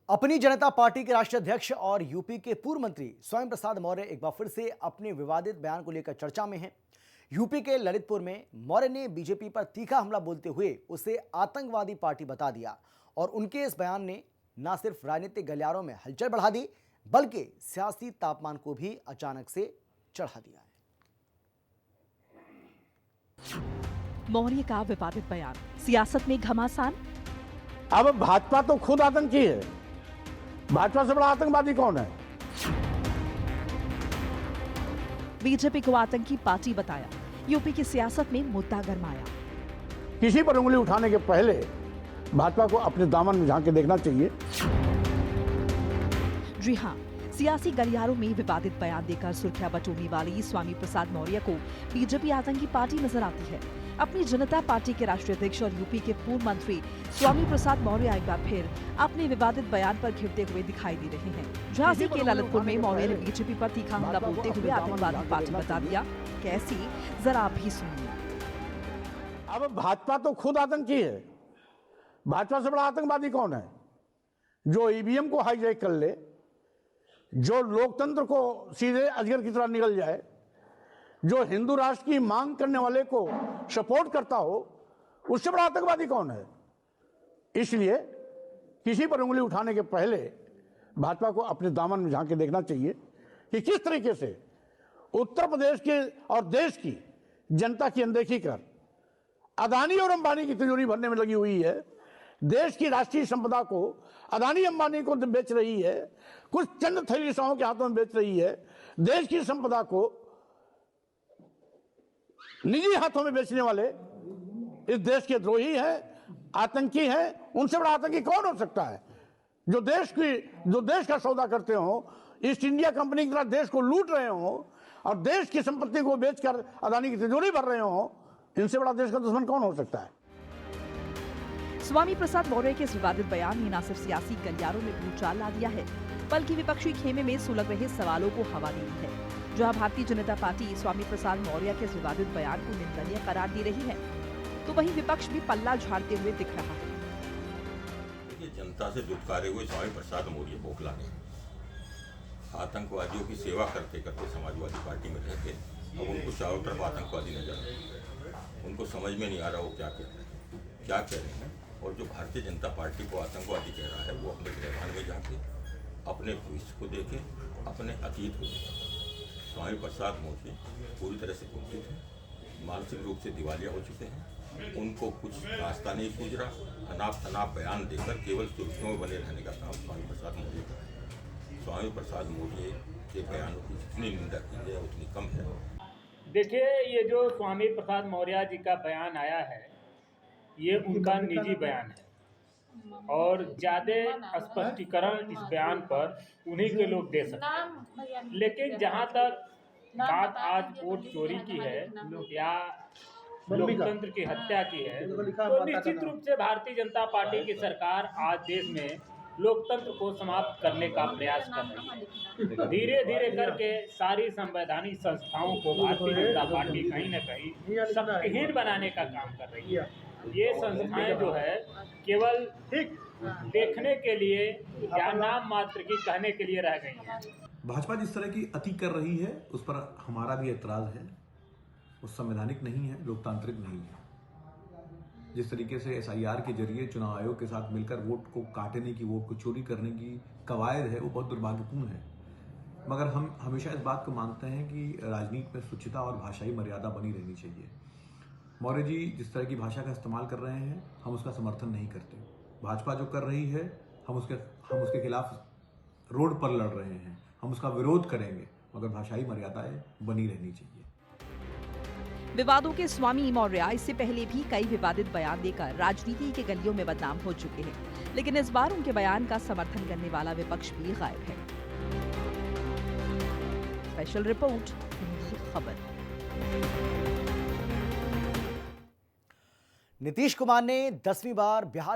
अपनी जनता पार्टी के राष्ट्रीय अध्यक्ष और यूपी के पूर्व मंत्री स्वामी प्रसाद मौर्य एक बार फिर से अपने विवादित बयान को लेकर चर्चा में हैं। यूपी के ललितपुर में मौर्य ने बीजेपी पर तीखा हमला बोलते हुए उसे आतंकवादी पार्टी बता दिया और उनके इस बयान ने न सिर्फ राजनीतिक गलियारों में हलचल बढ़ा दी बल्कि सियासी तापमान को भी अचानक से चढ़ा दिया है। मौर्य का विवादित बयान, सियासत में घमासान। अब भाजपा तो खुद आतंकी है, भाजपा से बड़ा आतंकवादी कौन है? बीजेपी को आतंकी पार्टी बताया, यूपी की सियासत में मुद्दा गरमाया। किसी पर उंगली उठाने के पहले भाजपा को अपने दामन में झांक के देखना चाहिए। जी हां, सियासी गलियारों में विवादित बयान देकर सुर्खियां बटोरने वाली स्वामी प्रसाद मौर्य को बीजेपी आतंकी पार्टी नजर आती है। अपनी जनता पार्टी के राष्ट्रीय अध्यक्ष और यूपी के पूर्व मंत्री स्वामी प्रसाद मौर्य एक बार फिर अपने विवादित बयान पर घिरते हुए दिखाई दे रहे हैं। झांसी के ललितपुर में मौर्य ने बीजेपी पर तीखा हमला बोलते हुए आतंकवादी पार्टी बता दिया। कैसी, जरा आप भी सुनिए। अब भाजपा तो खुद आतंकी है, भाजपा से बड़ा आतंकवादी कौन है? जो ईवीएम को हाईजैक कर ले, जो लोकतंत्र को सीधे अजगर की तरह निकल जाए, जो हिंदू राष्ट्र की मांग करने वाले को सपोर्ट करता हो, उससे बड़ा आतंकवादी कौन है? इसलिए किसी पर उंगली उठाने के पहले भाजपा को अपने दामन में झांक के देखना चाहिए कि किस तरीके से उत्तर प्रदेश के और देश की जनता की अनदेखी कर अदानी और अंबानी की तिजोरी भरने में लगी हुई है। देश की राष्ट्रीय संपदा को अदानी अंबानी को बेच रही है, कुछ चंद थैलीसाओं के हाथों में बेच रही है। देश की संपदा को निजी हाथों में बेचने वाले इस देश के द्रोही हैं, आतंकी हैं। उनसे बड़ा आतंकी कौन हो सकता है? जो देश का सौदा करते हो, ईस्ट इंडिया कंपनी की तरह देश को लूट रहे हो और देश की संपत्ति को बेचकर अदानी की तिजोरी भर रहे हो, इनसे बड़ा देश का दुश्मन कौन हो सकता है? स्वामी प्रसाद मौर्य के इस विवादित बयान ने न सिर्फ सियासी गलियारों में भूचाल ला दिया है बल्कि विपक्षी खेमे में सुलग रहे सवालों को हवा दी है। जहां भारतीय जनता पार्टी स्वामी प्रसाद मौर्य के इस विवादित बयान को निंदनीय करार दे रही है, तो वहीं विपक्ष भी पल्ला झाड़ते हुए दिख रहा है। देखिए, जनता से दुत्कारे हुए स्वामी प्रसाद मौर्य बौखला गए। आतंकवादियों की सेवा करते करते समाजवादी पार्टी में रहते, अब उनको चारों तरफ आतंकवादी नजर आए। उनको समझ में नहीं आ रहा वो क्या कह रहे हैं। और जो भारतीय जनता पार्टी को आतंकवादी कह रहा है, वो अपने गृहमान में जाके अपने भविष्य को देखे, अपने अतीत को देखे। स्वामी प्रसाद मौर्य पूरी तरह से कुंठित हैं, मानसिक रूप से दिवालिया हो चुके हैं। उनको कुछ रास्ता नहीं सूझ रहा। अनाप बयान देकर केवल सुर्खियों में बने रहने का काम स्वामी प्रसाद मौर्य का है। स्वामी प्रसाद मौर्य के बयानों की जितनी निंदा की जाए उतनी कम है। देखिए, ये जो स्वामी प्रसाद मौर्य जी का बयान आया है, ये उनका निजी बयान है और ज़्यादा स्पष्टीकरण इस बयान पर उन्हीं के लोग दे सकते हैं। लेकिन जहाँ तक बात आज वोट चोरी की है या लोकतंत्र की हत्या की है, तो निश्चित रूप से भारतीय जनता पार्टी की सरकार आज देश में लोकतंत्र को समाप्त करने का प्रयास कर रही है। धीरे धीरे करके सारी संवैधानिक संस्थाओं को भारतीय जनता पार्टी कहीं न कहीं शक्तिहीन बनाने का काम कर रही है। ये संस्थाएं जो है केवल देखने के लिए या नाम मात्र की कहने के लिए रह गई हैं। भाजपा जिस तरह की अति कर रही है उस पर हमारा भी एतराज है। वो संवैधानिक नहीं है, लोकतांत्रिक नहीं है। जिस तरीके से एसआईआर के जरिए चुनाव आयोग के साथ मिलकर वोट को काटने की, वोट को चोरी करने की कवायद है, वो बहुत दुर्भाग्यपूर्ण है। मगर हम हमेशा इस बात को मानते हैं कि राजनीति में शुचिता और भाषाई मर्यादा बनी रहनी चाहिए। मौर्य जी जिस तरह की भाषा का इस्तेमाल कर रहे हैं, हम उसका समर्थन नहीं करते। भाजपा जो कर रही है, हम उसके खिलाफ रोड पर लड़ रहे हैं, हम उसका विरोध करेंगे, मगर भाषाई मर्यादाएं बनी रहनी चाहिए। विवादों के स्वामी मौर्य इससे पहले भी कई विवादित बयान देकर राजनीति के गलियों में बदनाम हो चुके हैं, लेकिन इस बार उनके बयान का समर्थन करने वाला विपक्ष भी गायब है। स्पेशल रिपोर्ट, खबर। नीतीश कुमार ने 10वीं बार बिहार